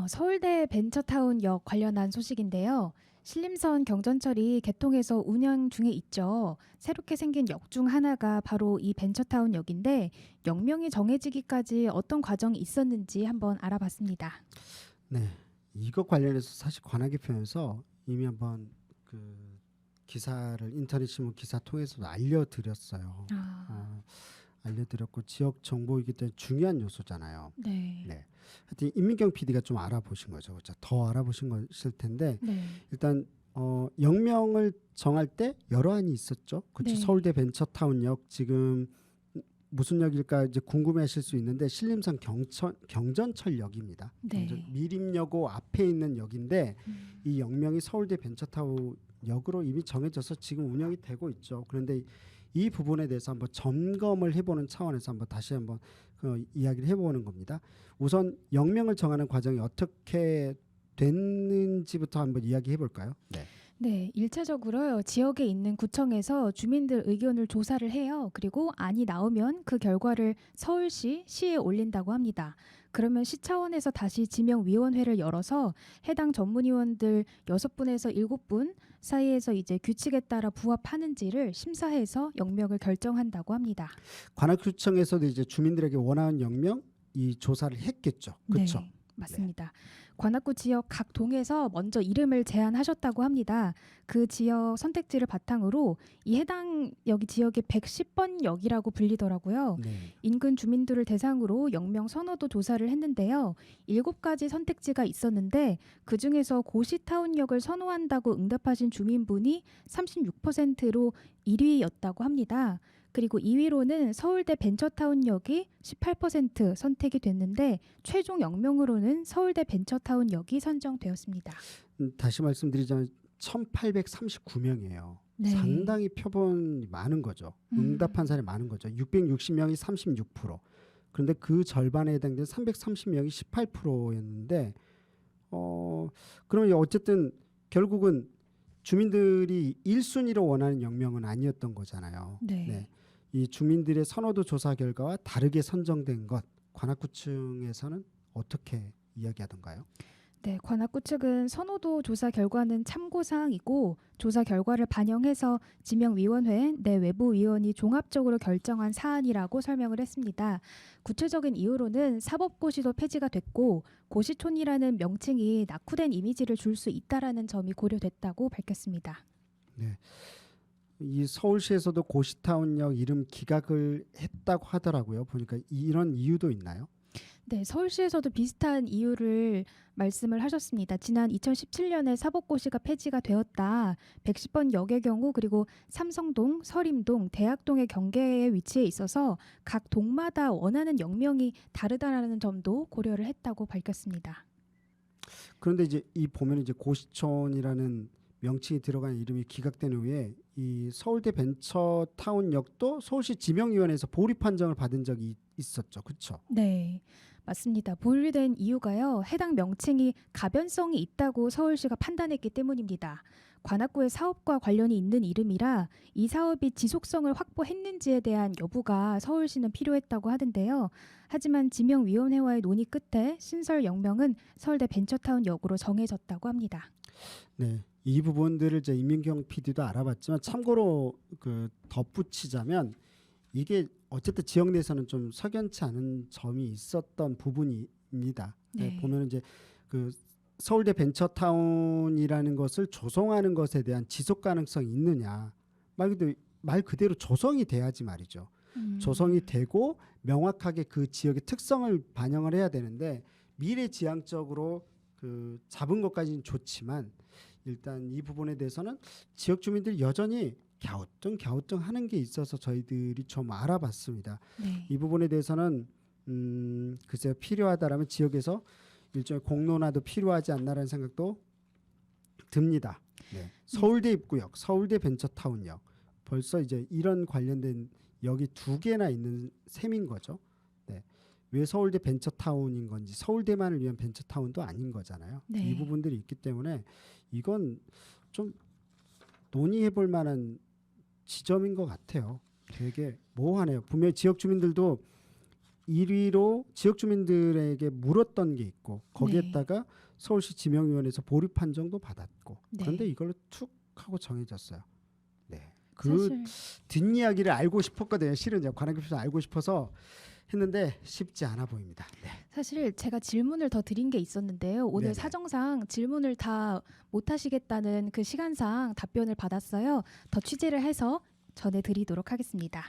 서울대 벤처타운역 관련한 소식인데요. 신림선 경전철이 개통해서 운영 중에 있죠. 새롭게 생긴 역 중 하나가 바로 이 벤처타운역인데 역명이 정해지기까지 어떤 과정이 있었는지 한번 알아봤습니다. 네, 이것 관련해서 사실 관악개표에서 이미 한번 그 기사를 인터넷 신문 기사 통해서 알려드렸어요. 아, 알려드렸고 지역 정보이기 때문에 중요한 요소잖아요. 네. 네, 하여튼 임민경 PD가 좀 알아보신 거죠. 그렇죠? 더 알아보신 것일 텐데 네. 일단 역명을 정할 때 여러 안이 있었죠. 그렇죠. 네. 서울대 벤처타운역 지금 무슨 역일까 이제 궁금해하실 수 있는데 신림선 경전철역입니다. 네. 미림역고 앞에 있는 역인데 음, 이 역명이 서울대 벤처타운역으로 이미 정해져서 지금 운영이 되고 있죠. 그런데 이 부분에 대해서 한번 점검을 해보는 차원에서 한번 다시 한번 이야기를 해보는 겁니다. 우선 역명을 정하는 과정이 어떻게 됐는지부터 한번 이야기해 볼까요? 네. 네, 일차적으로요. 지역에 있는 구청에서 주민들 의견을 조사를 해요. 그리고 안이 나오면 그 결과를 서울시, 시에 올린다고 합니다. 그러면 시 차원에서 다시 지명위원회를 열어서 해당 전문위원들 6분에서 7분 사이에서 이제 규칙에 따라 부합하는지를 심사해서 역명을 결정한다고 합니다. 관악구청에서도 이제 주민들에게 원하는 역명 이 조사를 했겠죠. 그렇죠? 네, 맞습니다. 관악구 지역 각 동에서 먼저 이름을 제안하셨다고 합니다. 그 지역 선택지를 바탕으로 이 해당 여기 지역이 110번 역이라고 불리더라고요. 네. 인근 주민들을 대상으로 역명 선호도 조사를 했는데요. 7가지 선택지가 있었는데 그중에서 고시타운역을 선호한다고 응답하신 주민분이 36%로 1위였다고 합니다. 그리고 2위로는 서울대 벤처타운역이 18% 선택이 됐는데 최종 역명으로는 서울대 벤처타운역이 선정되었습니다. 다시 말씀드리자면 1839명이에요. 네. 상당히 표본이 많은 거죠. 응답한 사람이 많은 거죠. 660명이 36%. 그런데 그 절반에 해당되는 330명이 18%였는데 그러면 어쨌든 결국은 주민들이 1순위로 원하는 역명은 아니었던 거잖아요. 네. 이 주민들의 선호도 조사 결과와 다르게 선정된 것 관악구청에서는 어떻게 이야기하던가요? 네, 관악구 측은 선호도 조사 결과는 참고사항이고 조사 결과를 반영해서 지명위원회 내 외부위원이 종합적으로 결정한 사안이라고 설명을 했습니다. 구체적인 이유로는 사법고시도 폐지가 됐고 고시촌이라는 명칭이 낙후된 이미지를 줄 수 있다라는 점이 고려됐다고 밝혔습니다. 네. 이 서울시에서도 고시타운역 이름 기각을 했다고 하더라고요. 보니까 이런 이유도 있나요? 네, 서울시에서도 비슷한 이유를 말씀을 하셨습니다. 지난 2017년에 사법고시가 폐지가 되었다. 110번 역의 경우 그리고 삼성동, 서림동, 대학동의 경계에 위치해 있어서 각 동마다 원하는 역명이 다르다라는 점도 고려를 했다고 밝혔습니다. 그런데 이제 이 보면 이제 고시촌이라는 명칭이 들어간 이름이 기각된 후에 이 서울대 벤처타운역도 서울시 지명위원회에서 보류 판정을 받은 적이 있었죠. 그렇죠? 네, 맞습니다. 보류된 이유가요. 해당 명칭이 가변성이 있다고 서울시가 판단했기 때문입니다. 관악구의 사업과 관련이 있는 이름이라 이 사업이 지속성을 확보했는지에 대한 여부가 서울시는 필요했다고 하던데요. 하지만 지명위원회와의 논의 끝에 신설 역명은 서울대 벤처타운역으로 정해졌다고 합니다. 네. 이 부분들을 이제 임민경 PD도 알아봤지만 참고로 덧붙이자면 이게 어쨌든 지역 내에서는 좀 석연치 않은 점이 있었던 부분입니다. 네. 보면 이제 그 서울대 벤처타운이라는 것을 조성하는 것에 대한 지속 가능성이 있느냐 말 그대로 조성이 돼야지 말이죠. 조성이 되고 명확하게 그 지역의 특성을 반영을 해야 되는데 미래지향적으로 잡은 것까지는 좋지만 일단 이 부분에 대해서는 지역 주민들이 여전히 갸우뚱 하는 게 있어서 저희들이 좀 알아봤습니다. 네. 이 부분에 대해서는 글쎄요 필요하다라면 지역에서 일종의 공론화도 필요하지 않나라는 생각도 듭니다. 네. 서울대 입구역, 서울대 벤처타운역 벌써 이제 이런 관련된 역이 2개나 있는 셈인 거죠. 네. 왜 서울대 벤처타운인 건지 서울대만을 위한 벤처타운도 아닌 거잖아요. 네. 이 부분들이 있기 때문에 이건 좀 논의해 볼 만한 지점인 것 같아요. 되게 모호하네요. 분명히 지역 주민들도 1위로 지역 주민들에게 물었던 게 있고 네. 거기에다가 서울시 지명위원회에서 보류 판정도 받았고 네. 그런데 이걸로 툭 하고 정해졌어요. 네. 그 사실 뒷이야기를 알고 싶었거든요. 실은 제가 관악구에서 알고 싶어서 했는데 쉽지 않아 보입니다. 네. 사실 제가 질문을 더 드린 게 있었는데요. 오늘 네네. 사정상 질문을 다 못 하시겠다는 그 시간상 답변을 받았어요. 더 취재를 해서 전해드리도록 하겠습니다.